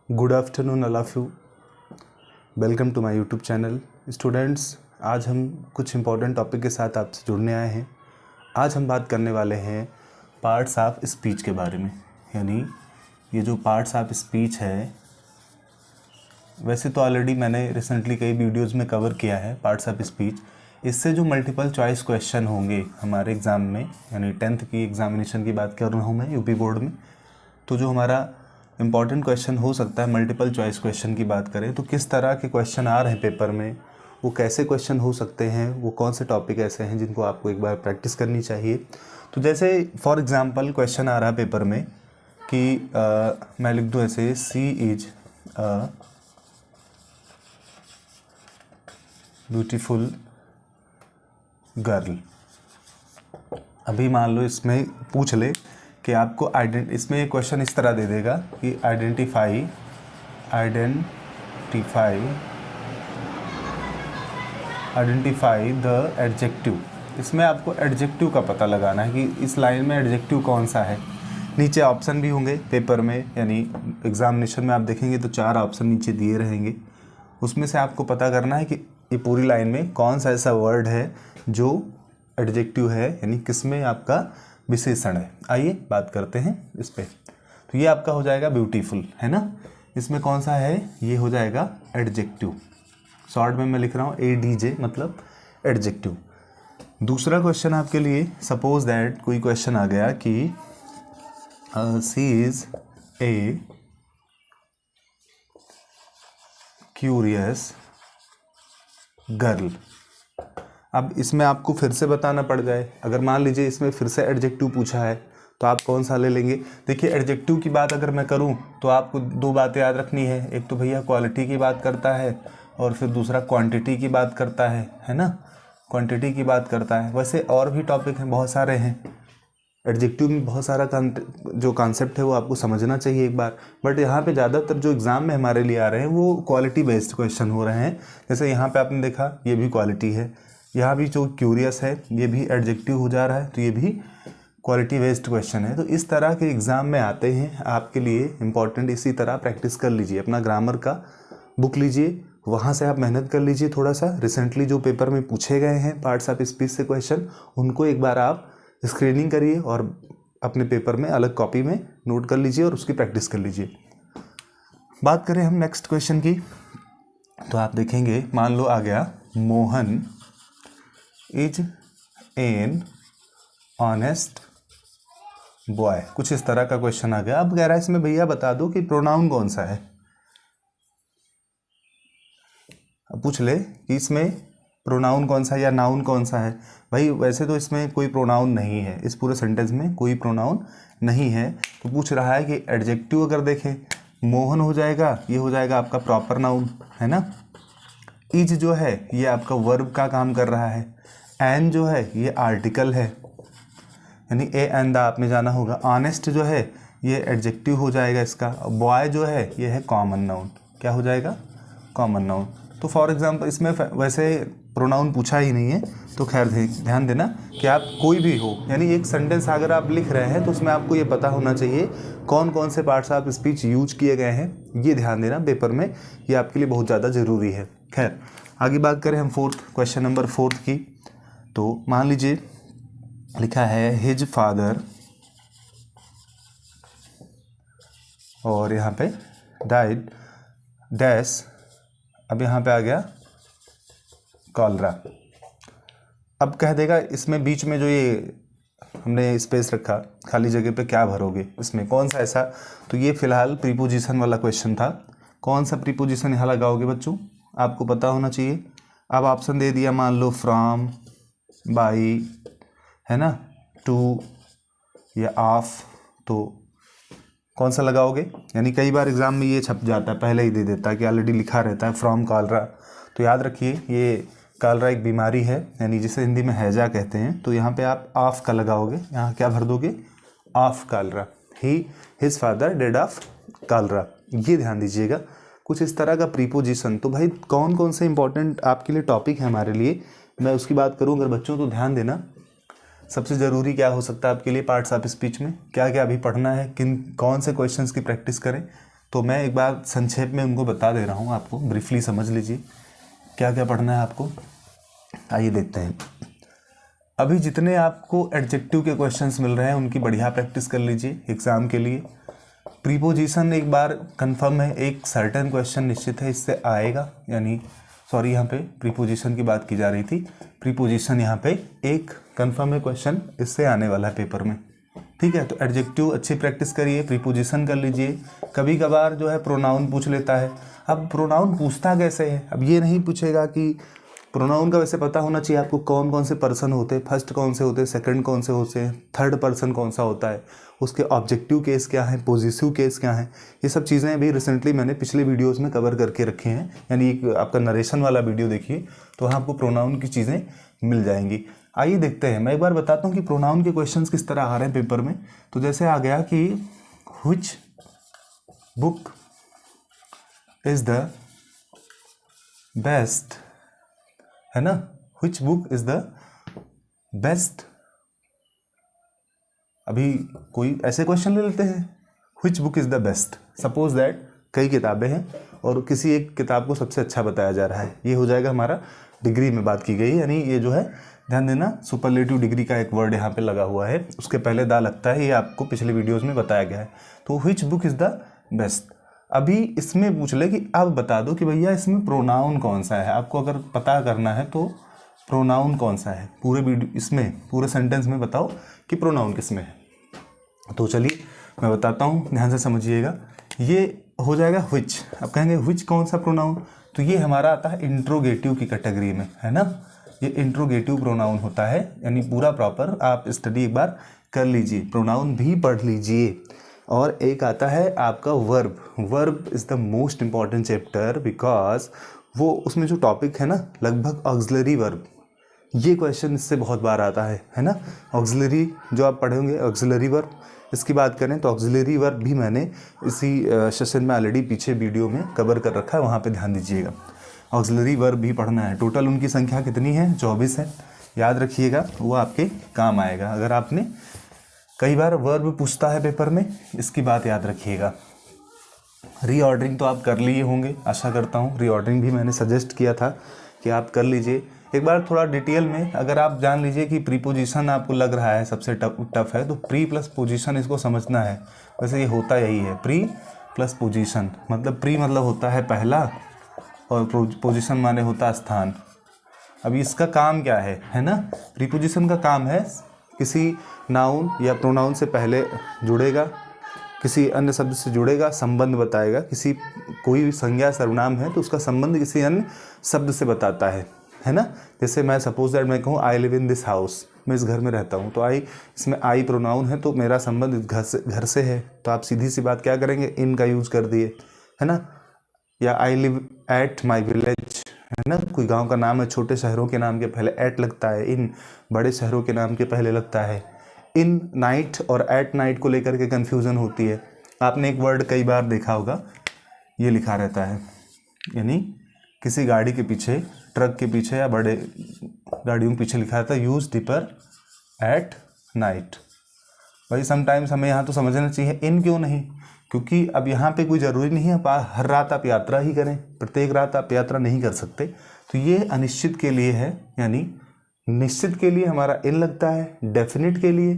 Good afternoon all of you. Welcome to my YouTube channel. Students, आज हम कुछ important topic के साथ आपसे जुड़ने आए हैं। आज हम बात करने वाले हैं पार्ट्स ऑफ स्पीच के बारे में। यानी ये जो पार्ट्स ऑफ स्पीच है, वैसे तो ऑलरेडी मैंने रिसेंटली कई वीडियोस में कवर किया है पार्ट्स ऑफ स्पीच। इससे जो मल्टीपल चॉइस क्वेश्चन होंगे हमारे एग्ज़ाम में, यानी 10th की एग्जामिनेशन की बात कर रहा हूँ मैं यूपी बोर्ड में, तो जो हमारा इम्पॉर्टेंट क्वेश्चन हो सकता है मल्टीपल चॉइस क्वेश्चन की बात करें तो किस तरह के क्वेश्चन आ रहे हैं पेपर में, वो कैसे क्वेश्चन हो सकते हैं, वो कौन से टॉपिक ऐसे हैं जिनको आपको एक बार प्रैक्टिस करनी चाहिए। तो जैसे फॉर एग्ज़ाम्पल क्वेश्चन आ रहा है पेपर में कि मैं लिख दूँ ऐसे, सी इज अ ब्यूटीफुल गर्ल। अभी मान लो इसमें पूछ ले कि आपको इसमें एक क्वेश्चन इस तरह दे देगा कि आइडेंटिफाई द एडजेक्टिव। इसमें आपको एडजेक्टिव का पता लगाना है कि इस लाइन में एडजेक्टिव कौन सा है। नीचे ऑप्शन भी होंगे पेपर में, यानी एग्जामिनेशन में आप देखेंगे तो 4 ऑप्शन नीचे दिए रहेंगे। उसमें से आपको पता करना है कि ये पूरी लाइन में कौन सा ऐसा वर्ड है जो एडजेक्टिव है, यानी किसमें आपका विशेषण है। आइए बात करते हैं इस पे। तो ये आपका हो जाएगा ब्यूटीफुल, है ना। इसमें कौन सा है, ये हो जाएगा एडजेक्टिव। शॉर्ट में मैं लिख रहा हूँ ADJ, मतलब एडजेक्टिव। दूसरा क्वेश्चन आपके लिए, सपोज दैट कोई क्वेश्चन आ गया कि सी इज ए क्यूरियस गर्ल। अब इसमें आपको फिर से बताना पड़ जाए, अगर मान लीजिए इसमें फिर से एडजेक्टिव पूछा है तो आप कौन सा ले लेंगे। देखिए एडजेक्टिव की बात अगर मैं करूं तो आपको 2 बातें याद रखनी है। एक तो भैया क्वालिटी की बात करता है और फिर दूसरा क्वांटिटी की बात करता है ना। क्वांटिटी की बात करता है। वैसे और भी टॉपिक हैं, बहुत सारे हैं। एडजेक्टिव में बहुत सारा जो कॉन्सेप्ट है वो आपको समझना चाहिए एक बार। बट यहाँ पे ज़्यादातर जो एग्ज़ाम में हमारे लिए आ रहे हैं वो क्वालिटी बेस्ड क्वेश्चन हो रहे हैं। जैसे यहाँ पे आपने देखा ये भी क्वालिटी है, यहाँ भी जो क्यूरियस है ये भी एडजेक्टिव हो जा रहा है, तो ये भी क्वालिटी बेस्ड क्वेश्चन है। तो इस तरह के एग्ज़ाम में आते हैं आपके लिए इम्पॉर्टेंट। इसी तरह प्रैक्टिस कर लीजिए, अपना ग्रामर का बुक लीजिए, वहाँ से आप मेहनत कर लीजिए थोड़ा सा। रिसेंटली जो पेपर में पूछे गए हैं पार्ट्स ऑफ स्पीच से क्वेश्चन, उनको एक बार आप स्क्रीनिंग करिए और अपने पेपर में अलग कॉपी में नोट कर लीजिए और उसकी प्रैक्टिस कर लीजिए। बात करें हम नेक्स्ट क्वेश्चन की, तो आप देखेंगे मान लो आ गया Mohan is an honest boy. कुछ इस तरह का क्वेश्चन आ गया। अब कह रहा है इसमें भैया बता दो कि प्रोनाउन कौन सा है। अब पूछ ले कि इसमें प्रोनाउन कौन सा है या नाउन कौन सा है। भाई वैसे तो इसमें कोई प्रोनाउन नहीं है, इस पूरे सेंटेंस में कोई प्रोनाउन नहीं है। तो पूछ रहा है कि एडजेक्टिव अगर देखें, मोहन हो जाएगा, ये हो जाएगा आपका प्रॉपर नाउन, है ना। इज जो है ये आपका वर्ब का काम कर रहा है। एन जो है ये आर्टिकल है, यानी ए एन द आपने जाना होगा। ऑनेस्ट जो है ये एडजेक्टिव हो जाएगा इसका। बॉय जो है ये है कॉमन नाउन। क्या हो जाएगा, कॉमन नाउन। तो फॉर एग्जांपल इसमें वैसे प्रोनाउन पूछा ही नहीं है, तो खैर ध्यान देना कि आप कोई भी हो, यानी एक सेंटेंस अगर आप लिख रहे हैं तो उसमें आपको ये पता होना चाहिए कौन कौन से पार्ट्स ऑफ स्पीच यूज किए गए हैं। ये ध्यान देना पेपर में, ये आपके लिए बहुत ज़्यादा ज़रूरी है। खैर आगे बात करें हम क्वेश्चन नंबर 4 की। तो मान लीजिए लिखा है हिज फादर, और यहाँ पे डाइड डैश। अब यहाँ पे आ गया कॉलरा। अब कह देगा इसमें बीच में जो ये हमने स्पेस रखा खाली जगह पे क्या भरोगे, इसमें कौन सा ऐसा। तो ये फिलहाल प्रीपोजिशन वाला क्वेश्चन था। कौन सा प्रीपोजिशन यहाँ लगाओगे बच्चों, आपको पता होना चाहिए। अब ऑप्शन दे दिया, मान लो फ्रॉम, बाई, है ना, टू या ऑफ, तो कौन सा लगाओगे। यानी कई बार एग्जाम में ये छप जाता है, पहले ही दे देता है कि ऑलरेडी लिखा रहता है फ्रॉम कॉलरा। तो याद रखिए ये कॉलरा एक बीमारी है, यानी जिसे हिंदी में हैजा कहते हैं। तो यहाँ पे आप ऑफ का लगाओगे, यहाँ क्या भर दोगे, of cholera. His father dead of cholera. ये ध्यान दीजिएगा, कुछ इस तरह का प्रीपोजिशन। तो भाई कौन कौन से इंपॉर्टेंट आपके लिए टॉपिक है हमारे लिए, मैं उसकी बात करूँ अगर बच्चों तो ध्यान देना। सबसे ज़रूरी क्या हो सकता है आपके लिए पार्ट्स ऑफ स्पीच में, क्या क्या अभी पढ़ना है, कौन से क्वेश्चंस की प्रैक्टिस करें। तो मैं एक बार संक्षेप में उनको बता दे रहा हूँ, आपको ब्रीफली समझ लीजिए क्या क्या पढ़ना है आपको। आइए देखते हैं। अभी जितने आपको एडजेक्टिव के क्वेश्चंस मिल रहे हैं उनकी बढ़िया प्रैक्टिस कर लीजिए एग्ज़ाम के लिए। प्रीपोजिशन एक बार कंफर्म है, एक सर्टेन क्वेश्चन निश्चित है इससे आएगा, यानी सॉरी यहाँ पे प्रीपोजिशन की बात की जा रही थी, प्रीपोजिशन यहाँ पे एक कंफर्म है क्वेश्चन इससे आने वाला है पेपर में। ठीक है, तो एडजेक्टिव अच्छी प्रैक्टिस करिए, प्रीपोजिशन कर लीजिए। कभी कभार जो है प्रोनाउन पूछ लेता है। अब प्रोनाउन पूछता कैसे है, अब ये नहीं पूछेगा कि प्रोनाउन का वैसे पता होना चाहिए आपको कौन कौन से पर्सन होते हैं, फर्स्ट कौन से होते हैं, सेकंड कौन से होते हैं, थर्ड पर्सन कौन सा होता है, उसके ऑब्जेक्टिव केस क्या है, पॉजिटिव केस क्या है। ये सब चीज़ें अभी रिसेंटली मैंने पिछले वीडियोस में कवर करके रखे हैं, यानी एक आपका नरेशन वाला वीडियो देखिए तो वहाँ आपको प्रोनाउन की चीज़ें मिल जाएंगी। आइए देखते हैं, मैं एक बार बताता हूँ कि प्रोनाउन के क्वेश्चंस किस तरह आ रहे हैं पेपर में। तो जैसे आ गया कि which book is the best, है ना, which book is the best. अभी कोई ऐसे क्वेश्चन ले लेते हैं, which book is the best. Suppose that कई किताबें हैं और किसी एक किताब को सबसे अच्छा बताया जा रहा है, ये हो जाएगा हमारा डिग्री में बात की गई, यानी ये जो है ध्यान देना सुपरलेटिव डिग्री का एक वर्ड यहाँ पे लगा हुआ है, उसके पहले दा लगता है, ये आपको पिछले वीडियोस में बताया गया है। तो which book is the best. अभी इसमें पूछ ले कि अब बता दो कि भैया इसमें प्रोनाउन कौन सा है। आपको अगर पता करना है तो प्रोनाउन कौन सा है पूरे वीडियो इसमें पूरे सेंटेंस में बताओ कि प्रोनाउन किस में है। तो चलिए मैं बताता हूँ, ध्यान से समझिएगा। ये हो जाएगा व्हिच। अब कहेंगे व्हिच कौन सा प्रोनाउन, तो ये हमारा आता है इंट्रोगेटिव की कैटेगरी में, है ना, ये इंट्रोगेटिव प्रोनाउन होता है, यानी पूरा प्रॉपर आप स्टडी एक बार कर लीजिए, प्रोनाउन भी पढ़ लीजिए। और एक आता है आपका verb. Verb is the most important chapter because वो उसमें जो टॉपिक है ना लगभग ऑक्सिलरी वर्ब, ये क्वेश्चन इससे बहुत बार आता है ना। ऑक्सिलरी जो आप पढ़े होंगे ऑक्सिलरी वर्ब, इसकी बात करें तो ऑक्सिलरी वर्ब भी मैंने इसी सेशन में ऑलरेडी पीछे वीडियो में कवर कर रखा है, वहाँ पे ध्यान दीजिएगा। ऑक्सिलरी वर्ब भी पढ़ना है। टोटल उनकी संख्या कितनी है, 24 है, याद रखिएगा, वो आपके काम आएगा। अगर आपने कई बार वर्ब पूछता है पेपर में, इसकी बात याद रखिएगा। रीऑर्डरिंग तो आप कर लिए होंगे, आशा करता हूँ। रीऑर्डरिंग भी मैंने सजेस्ट किया था कि आप कर लीजिए एक बार थोड़ा डिटेल में। अगर आप जान लीजिए कि प्रीपोजिशन आपको लग रहा है सबसे टफ है, तो प्री प्लस पोजीशन इसको समझना है। वैसे ये होता यही है, प्री प्लस पोजीशन, मतलब प्री मतलब होता है पहला और पोजीशन माने होता है स्थान। अभी इसका काम क्या है ना, प्रीपोजिशन का काम है किसी नाउन या प्रोनाउन से पहले जुड़ेगा, किसी अन्य शब्द से जुड़ेगा, संबंध बताएगा। किसी कोई भी संज्ञा सर्वनाम है तो उसका संबंध किसी अन्य शब्द से बताता है ना। जैसे मैं सपोज दैट मैं कहूँ I live in this house, मैं इस घर में रहता हूँ, तो आई, इसमें आई प्रोनाउन है तो मेरा संबंध इस घर से है, तो आप सीधी सी बात क्या करेंगे, इन का यूज कर दिए, है ना। या I live at my village, है ना, कोई गांव का नाम है, छोटे शहरों के नाम के पहले एट लगता है, इन बड़े शहरों के नाम के पहले लगता है। इन नाइट और एट नाइट को लेकर के कन्फ्यूज़न होती है। आपने एक वर्ड कई बार देखा होगा, ये लिखा रहता है, यानी किसी गाड़ी के पीछे, ट्रक के पीछे या बड़े गाड़ियों के पीछे लिखा रहता है यूज डिपर एट नाइट। भाई समटाइम्स हमें यहाँ तो समझना चाहिए इन क्यों नहीं, क्योंकि अब यहाँ पे कोई ज़रूरी नहीं है हर रात आप यात्रा ही करें, प्रत्येक रात आप यात्रा नहीं कर सकते। तो ये अनिश्चित के लिए है, यानी निश्चित के लिए हमारा इन लगता है, डेफिनिट के लिए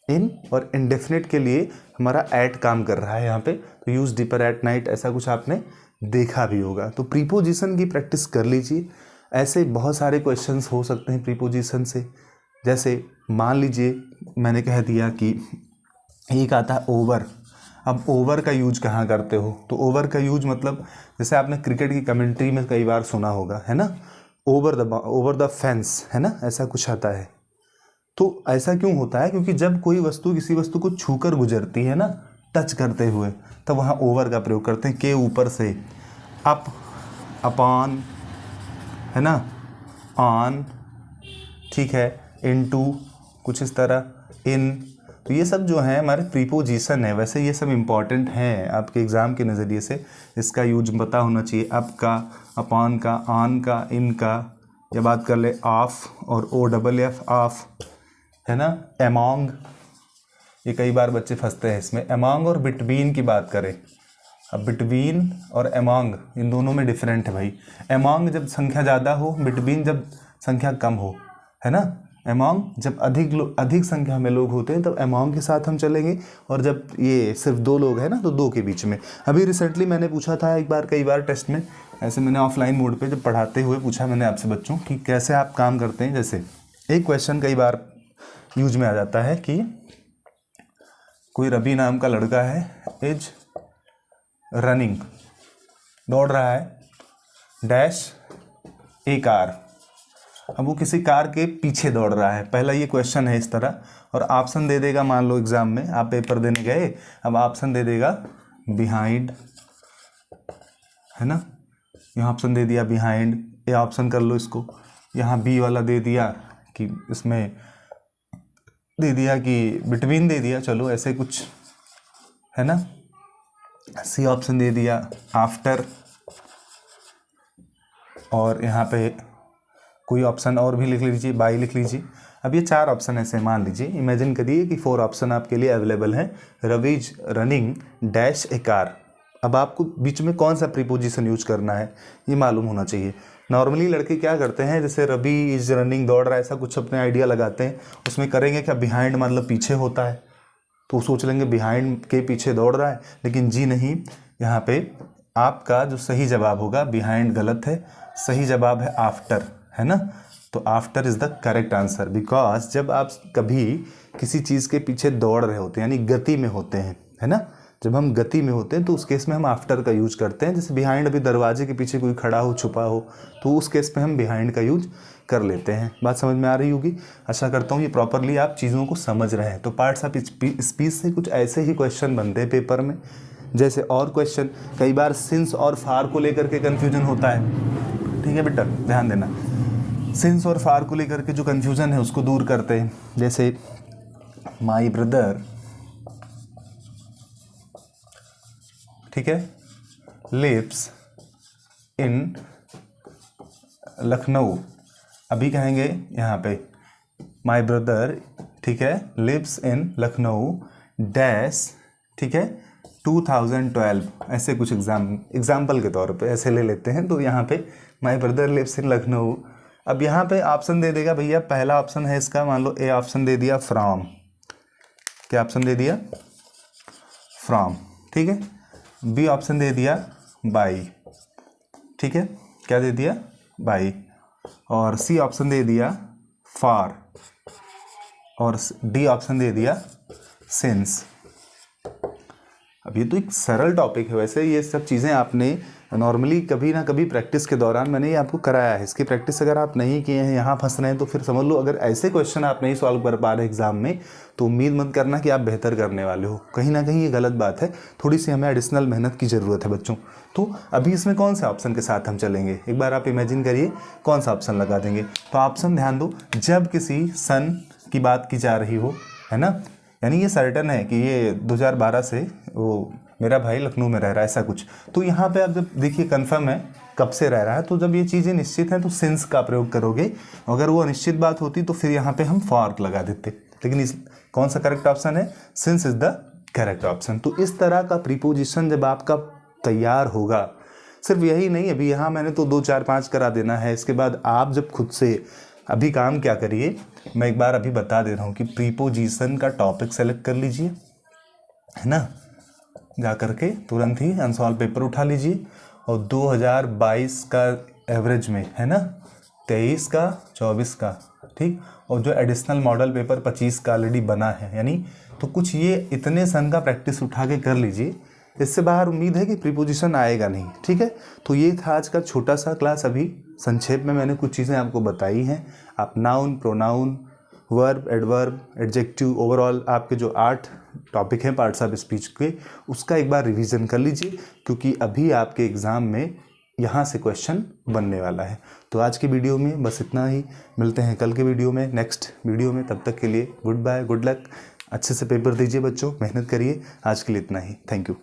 इन और इनडेफिनिट के लिए हमारा एट काम कर रहा है यहाँ पे। तो यूज डिपर एट नाइट, ऐसा कुछ आपने देखा भी होगा। तो प्रीपोजिशन की प्रैक्टिस कर लीजिए। ऐसे बहुत सारे क्वेश्चंस हो सकते हैं प्रीपोजिशन से। जैसे मान लीजिए मैंने कह दिया कि एक आता है ओवर। अब ओवर का यूज कहाँ करते हो, तो ओवर का यूज मतलब जैसे आपने क्रिकेट की कमेंट्री में कई बार सुना होगा, है ना, ओवर द फेंस, है ना, ऐसा कुछ आता है। तो ऐसा क्यों होता है, क्योंकि जब कोई वस्तु किसी वस्तु को छूकर गुजरती है ना, टच करते हुए, तब वहाँ ओवर का प्रयोग करते हैं। के ऊपर से, अप, अपॉन, है ना, ऑन, ठीक है, इनटू, कुछ इस तरह, इन। तो ये सब जो है हमारे प्रीपोजिशन है। वैसे ये सब इम्पॉर्टेंट हैं आपके एग्ज़ाम के नज़रिए से, इसका यूज पता होना चाहिए। अप का, अपॉन का, ऑन का, इन का, या बात कर ले ऑफ और OFF ऑफ, है ना, एमोंग, ये कई बार बच्चे फंसते हैं इसमें। एमोंग और बिटवीन की बात करें अब बिटवीन और एमॉन्ग इन दोनों में डिफरेंट है भाई। एमॉन्ग जब संख्या ज़्यादा हो, बिटवीन जब संख्या कम हो, है ना। एमॉन्ग जब अधिक संख्या में लोग होते हैं तब एमॉन्ग के साथ हम चलेंगे, और जब ये सिर्फ 2 लोग हैं ना तो 2 के बीच में। अभी रिसेंटली मैंने पूछा था कई बार टेस्ट में, ऐसे मैंने ऑफलाइन मोड पे जब पढ़ाते हुए पूछा मैंने आपसे बच्चों कि कैसे आप काम करते हैं। जैसे एक क्वेश्चन कई बार यूज में आ जाता है कि कोई रवि नाम का लड़का है, इज रनिंग, दौड़ रहा है, डैश ए कार। अब वो किसी कार के पीछे दौड़ रहा है। पहला ये क्वेश्चन है इस तरह, और ऑप्शन दे देगा, मान लो एग्जाम में आप पेपर देने गए, अब ऑप्शन दे देगा बिहाइंड, है ना, यहाँ ऑप्शन दे दिया बिहाइंड, ए ऑप्शन कर लो इसको, यहाँ बी वाला दे दिया कि इसमें दे दिया कि बिटवीन दे दिया, चलो ऐसे कुछ, है ना, सी ऑप्शन दे दिया आफ्टर, और यहाँ पे कोई ऑप्शन और भी लिख लीजिए, बाई लिख लीजिए। अब ये 4 ऑप्शन ऐसे मान लीजिए, इमेजिन करिए कि 4 ऑप्शन आपके लिए अवेलेबल हैं, रवीज रनिंग डैश ए कार। अब आपको बीच में कौन सा प्रीपोजिशन यूज करना है ये मालूम होना चाहिए। नॉर्मली लड़के क्या करते हैं, जैसे रवि इज रनिंग, दौड़ रहा है, ऐसा कुछ अपने आइडिया लगाते हैं, उसमें करेंगे क्या, बिहाइंड मतलब पीछे होता है, तो सोच लेंगे बिहाइंड के पीछे दौड़ रहा है, लेकिन जी नहीं, यहाँ पे आपका जो सही जवाब होगा, बिहाइंड गलत है, सही जवाब है आफ्टर, है ना। तो after is the correct answer, because जब आप कभी किसी चीज़ के पीछे दौड़ रहे होते हैं, यानी गति में होते हैं, है ना, जब हम गति में होते हैं तो उस केस में हम आफ्टर का यूज करते हैं। जैसे बिहाइंड, अभी दरवाजे के पीछे कोई खड़ा हो, छुपा हो, तो उस केस में हम बिहाइंड का यूज कर लेते हैं। बात समझ में आ रही होगी, आशा करता हूँ ये प्रॉपरली आप चीज़ों को समझ रहे हैं। तो पार्ट्स ऑफ स्पीच से कुछ ऐसे ही क्वेश्चन बनते हैं पेपर में। जैसे और क्वेश्चन, कई बार सिंस और फार को लेकर के कन्फ्यूजन होता है, ठीक है बेटा, ध्यान देना। सिंस और फार को लेकर के जो कन्फ्यूजन है उसको दूर करते हैं। जैसे माई ब्रदर, ठीक है, लिव्स इन लखनऊ, अभी कहेंगे यहाँ पे माई ब्रदर, ठीक है, लिव्स इन लखनऊ डैश, ठीक है, 2012, ऐसे कुछ एग्जाम्पल के तौर पे ऐसे ले लेते हैं। तो यहाँ पे my brother lives in Lucknow, अब यहाँ पे ऑप्शन दे देगा भैया, पहला ऑप्शन है इसका, मान लो ए ऑप्शन दे दिया फ्रॉम, क्या ऑप्शन दे दिया, फ्रॉम, ठीक है, बी ऑप्शन दे दिया बाई, ठीक है, क्या दे दिया, बाई, और सी ऑप्शन दे दिया फार, और डी ऑप्शन दे दिया सिंस। अब ये तो एक सरल टॉपिक है, वैसे ये सब चीज़ें आपने नॉर्मली कभी ना कभी प्रैक्टिस के दौरान मैंने ये आपको कराया है। इसकी प्रैक्टिस अगर आप नहीं किए हैं, यहाँ फंस रहे हैं, तो फिर समझ लो अगर ऐसे क्वेश्चन आप नहीं सॉल्व कर पा रहे एग्जाम में, तो उम्मीद मत करना कि आप बेहतर करने वाले हो। कहीं ना कहीं ये गलत बात है, थोड़ी सी हमें एडिशनल मेहनत की ज़रूरत है बच्चों। तो अभी इसमें कौन से ऑप्शन के साथ हम चलेंगे, एक बार आप इमेजिन करिए कौन सा ऑप्शन लगा देंगे। तो ऑप्शन ध्यान दो, जब किसी सन की बात की जा रही हो, है ना, यानी ये सर्टन है कि ये 2012 से वो मेरा भाई लखनऊ में रह रहा है, ऐसा कुछ। तो यहाँ पे आप जब देखिए कन्फर्म है कब से रह रहा है, तो जब ये चीज़ें निश्चित हैं तो सिंस का प्रयोग करोगे। अगर वो अनिश्चित बात होती तो फिर यहाँ पे हम फॉर लगा देते, लेकिन इस कौन सा करेक्ट ऑप्शन है, since is the correct option. तो इस तरह का प्रीपोजिशन जब आपका तैयार होगा, सिर्फ यही नहीं, अभी यहाँ मैंने तो 2 4 5 करा देना है, इसके बाद आप जब खुद से अभी काम क्या करिए, मैं एक बार अभी बता दे रहा हूँ कि प्रीपोजिशन का टॉपिक सेलेक्ट कर लीजिए, है ना, जा करके तुरंत ही अनसॉल्व पेपर उठा लीजिए, और 2022 का एवरेज में, है ना, 23 का 24 का, ठीक, और जो एडिशनल मॉडल पेपर 25 का ऑलरेडी बना है, यानी तो कुछ ये इतने सन का प्रैक्टिस उठा के कर लीजिए। इससे बाहर उम्मीद है कि प्रीपोजिशन आएगा नहीं, ठीक है। तो ये था आज का छोटा सा क्लास। अभी संक्षेप में मैंने कुछ चीज़ें आपको बताई हैं। आप noun, pronoun, verb, adverb, adjective, overall आपके जो 8 टॉपिक हैं पार्ट्स ऑफ स्पीच के, उसका एक बार रिवीजन कर लीजिए, क्योंकि अभी आपके एग्ज़ाम में यहाँ से क्वेश्चन बनने वाला है। तो आज की वीडियो में बस इतना ही, मिलते हैं कल के वीडियो में, नेक्स्ट वीडियो में। तब तक के लिए गुड बाय, गुड लक, अच्छे से पेपर दीजिए बच्चों, मेहनत करिए। आज के लिए इतना ही, थैंक यू।